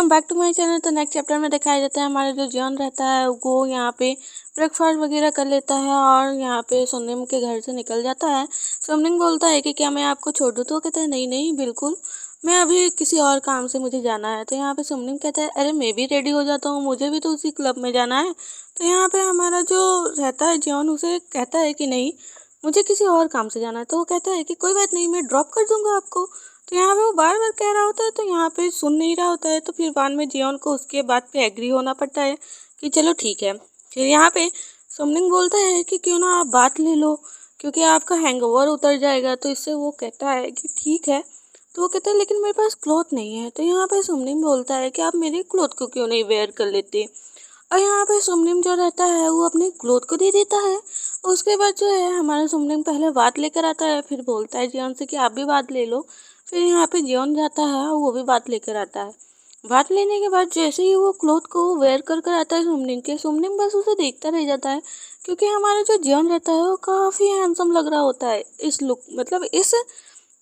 Welcome back to my channel. तो next chapter में दिखाया जाता है हमारा जो जियोन रहता है वो यहाँ पे ब्रेकफास्ट वगैरह कर लेता है और यहाँ पे सुमनिम के घर से निकल जाता है। सुमनिम बोलता है कि क्या मैं आपको छोड़ दूँ, तो कहता है नहीं नहीं बिल्कुल, मैं अभी किसी और काम से मुझे जाना है। तो यहाँ पे सुमनिम कहता है अरे मैं भी रेडी हो जाता हूँ, मुझे भी तो उसी क्लब में जाना है। तो यहाँ पे हमारा जो रहता है जियोन उसे कहता है कि नहीं, मुझे किसी और काम से जाना है। तो वो कहता है कि कोई बात नहीं, मैं ड्रॉप कर दूंगा आपको। तो यहाँ पे वो बार बार कह रहा होता है, तो यहाँ पे सुन नहीं रहा होता है। तो फिर बाद में जियोन को उसके बात पे एग्री होना पड़ता है कि चलो ठीक है। फिर यहाँ पे सुमनिंग बोलता है कि क्यों ना आप बात ले लो, क्योंकि आपका हैंगओवर उतर जाएगा। तो इससे वो कहता है कि ठीक है। तो वो कहता है लेकिन मेरे पास क्लॉथ नहीं है। तो यहाँ पे सुमनिंग बोलता है कि आप मेरे क्लॉथ को क्यों नहीं वेयर कर लेते। और यहाँ पे सुमनिम जो रहता है वो अपने क्लोथ को दे देता है। उसके बाद जो है हमारा सुमनिम पहले बात लेकर आता है, फिर बोलता है जियोन से कि आप भी बात ले लो। फिर यहाँ पे जियोन जाता है और वो भी बात लेकर आता है। बात लेने के बाद जैसे ही वो क्लोथ को वेयर कर आता है सुमनिम बस उसे देखता रह जाता है, क्योंकि हमारा जो जियोन रहता है वो काफ़ी हैंडसम लग रहा होता है इस लुक, मतलब इस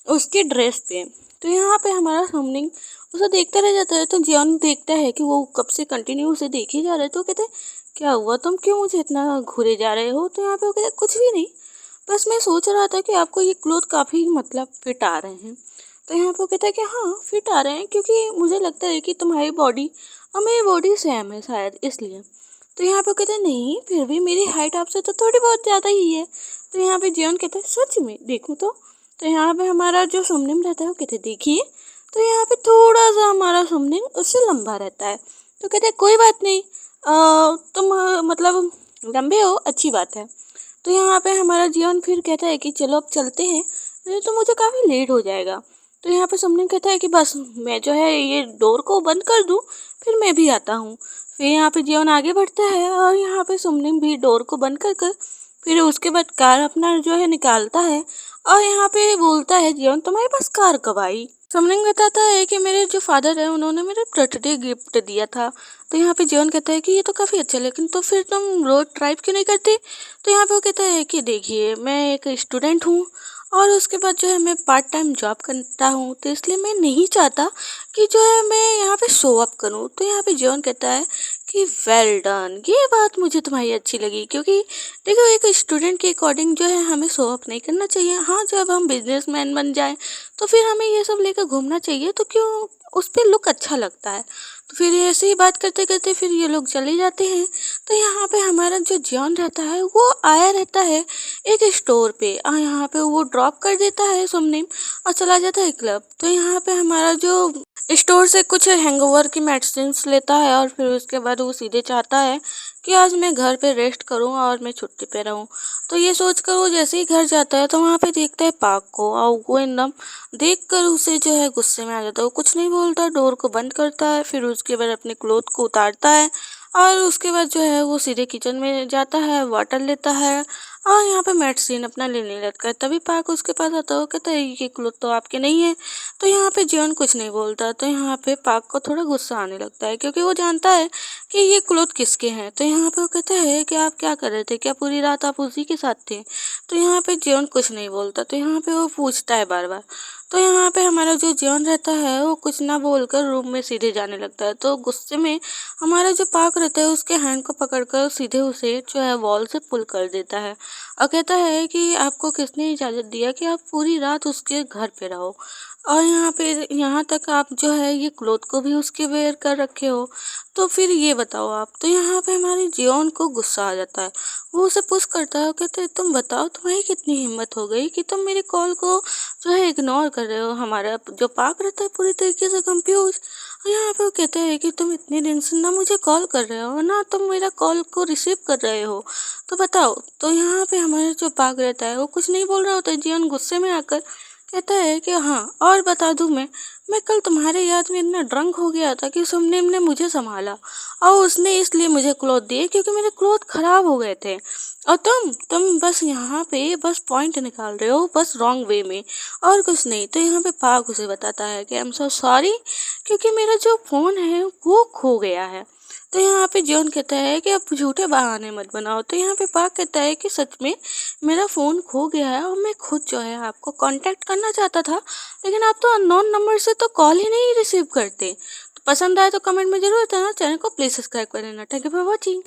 उसके ड्रेस पे। तो यहाँ पे हमारा सुमनिम उसे देखता रह जाता है। तो जियोन देखता है कि वो कब से कंटिन्यू उसे देख ही जा रहा है। तो कहते हैं क्या हुआ, तुम क्यों मुझे इतना घूरे जा रहे हो। तो यहाँ पे वो कहते कुछ भी नहीं, बस मैं सोच रहा था कि आपको ये क्लोथ काफ़ी मतलब फिट आ रहे हैं। तो यहाँ पे वो कहता है कि हाँ फिट आ रहे हैं, क्योंकि मुझे लगता है कि तुम्हारी बॉडी और मेरी बॉडी सेम है शायद इसलिए। तो यहाँ पे कहते हैं नहीं फिर भी मेरी हाइट आपसे तो थोड़ी बहुत ज़्यादा ही है। तो यहाँ पे जियोन कहता है सच में देखूँ तो यहाँ पे हमारा जो सुमनिम रहता है वो कहते देखिए। तो यहाँ पे थोड़ा सा हमारा सुमनिम उससे लंबा रहता है। तो कहते हैं कोई बात नहीं, तुम मतलब लंबे हो, अच्छी बात है। तो यहाँ पे हमारा जियोन फिर कहता है कि चलो अब चलते हैं, नहीं तो मुझे काफ़ी लेट हो जाएगा। तो यहाँ पे सुमनिम कहता है कि बस मैं जो है ये डोर को बंद कर दूँ, फिर मैं भी आता हूँ। फिर यहाँ पे जियोन आगे बढ़ता है और यहाँ पे सुमनिम भी डोर को बंद कर फिर उसके बाद कार अपना जो है निकालता है। और यहाँ पे बोलता है जियोन तुम्हारे पास कार कब आई। सुमनिम बताता है कि मेरे जो फादर है उन्होंने मेरे बर्थडे गिफ्ट दिया था। तो यहाँ पे जियोन कहता है कि ये तो काफ़ी अच्छा, लेकिन तो फिर तुम रोड ड्राइव क्यों नहीं करते। तो यहाँ पे वो कहता है कि देखिए मैं एक स्टूडेंट हूँ और उसके बाद जो है मैं पार्ट टाइम जॉब करता हूँ, तो इसलिए मैं नहीं चाहता कि जो है मैं यहाँ पे शो अप करूँ। तो यहाँ पे जियोन कहता है कि वेल डन, ये बात मुझे तुम्हारी अच्छी लगी, क्योंकि देखो एक स्टूडेंट के अकॉर्डिंग जो है हमें शो अप नहीं करना चाहिए। हाँ जब हम बिजनेसमैन बन जाए तो फिर हमें ये सब लेकर घूमना चाहिए, तो क्यों उस पर लुक अच्छा लगता है। तो फिर ऐसे ही बात करते करते फिर ये लोग चले जाते हैं। तो यहाँ पे हमारा जो जियोन रहता है वो आया रहता है एक स्टोर पे, और यहाँ पे वो ड्रॉप कर देता है सुमनिम और चला जाता है क्लब। तो यहाँ पे हमारा जो स्टोर से कुछ हैंगओवर की मेडिसिन्स लेता है और फिर उसके बाद वो सीधे चाहता है कि आज मैं घर पे रेस्ट करूं और मैं छुट्टी पे रहूं। तो ये सोचकर वो जैसे ही घर जाता है तो वहाँ पे देखता है पार्क को, और वो एकदम देखकर उसे जो है गुस्से में आ जाता है। वो कुछ नहीं बोलता, डोर को बंद करता है, फिर उसके बाद अपने क्लोथ को उतारता है और उसके बाद जो है वो सीधे किचन में जाता है, वाटर लेता है और यहाँ पे मेडिसिन अपना लेने लगता है। तभी पार्क उसके पास आता है, वो कहता है ये क्लोथ तो आपके नहीं है। तो यहाँ पे जियोन कुछ नहीं बोलता। तो यहाँ पे पार्क को थोड़ा गुस्सा आने लगता है, क्योंकि वो जानता है कि ये क्लोथ किसके हैं। तो यहाँ पे वो कहता है कि आप क्या कर रहे थे, क्या पूरी रात आप उसी के साथ थे। तो यहाँ पे जियोन कुछ नहीं बोलता। तो यहाँ पे वो पूछता है बार बार। तो यहाँ पे हमारा जो जियोन रहता है वो कुछ ना बोलकर रूम में सीधे जाने लगता है। तो गुस्से में हमारा जो पार्क रहता है उसके हैंड को पकड़कर सीधे उसे जो है वॉल से पुल कर देता है और कहता है कि आपको किसने इजाज़त दिया कि आप पूरी रात उसके घर पे रहो, और यहाँ पे यहाँ तक आप जो है ये क्लोथ को भी उसके वेयर कर रखे हो, तो फिर ये बताओ आप। तो यहाँ पे हमारे जियोन को गुस्सा आ जाता है, वो उसे पुश करता है, कहते हैं तुम बताओ तुम्हारी कितनी हिम्मत हो गई कि तुम मेरे कॉल को जो है इग्नोर कर रहे हो। हमारा जो पार्क रहता है पूरी तरीके से कंफ्यूज। यहाँ पे वो कहते हैं कि तुम इतने दिन से ना मुझे कॉल कर रहे हो ना तुम मेरा कॉल को रिसीव कर रहे हो, तो बताओ। तो यहाँ पे हमारा जो पार्क रहता है वो कुछ नहीं बोल रहा होता है। जियोन गुस्से में आकर कहता है कि हाँ और बता दूँ मैं कल तुम्हारे याद में इतना ड्रंक हो गया था कि सुमनिम ने मुझे संभाला और उसने इसलिए मुझे क्लॉथ दिए क्योंकि मेरे क्लॉथ खराब हो गए थे, और तुम बस यहाँ पे बस पॉइंट निकाल रहे हो, बस रॉन्ग वे में और कुछ नहीं। तो यहाँ पे पार्क उसे बताता है कि आई एम सो सॉरी, क्योंकि मेरा जो फ़ोन है वो खो गया है। तो यहाँ पे जियोन कहता है कि अब झूठे बहाने मत बनाओ। तो यहाँ पे पार्क कहता है कि सच में मेरा फ़ोन खो गया है और मैं खुद जो है आपको कांटेक्ट करना चाहता था, लेकिन आप तो अननोन नंबर से तो कॉल ही नहीं रिसीव करते। तो पसंद आए तो कमेंट में जरूर बताना, चैनल को प्लीज़ सब्सक्राइब कर लेना। Thank you for watching.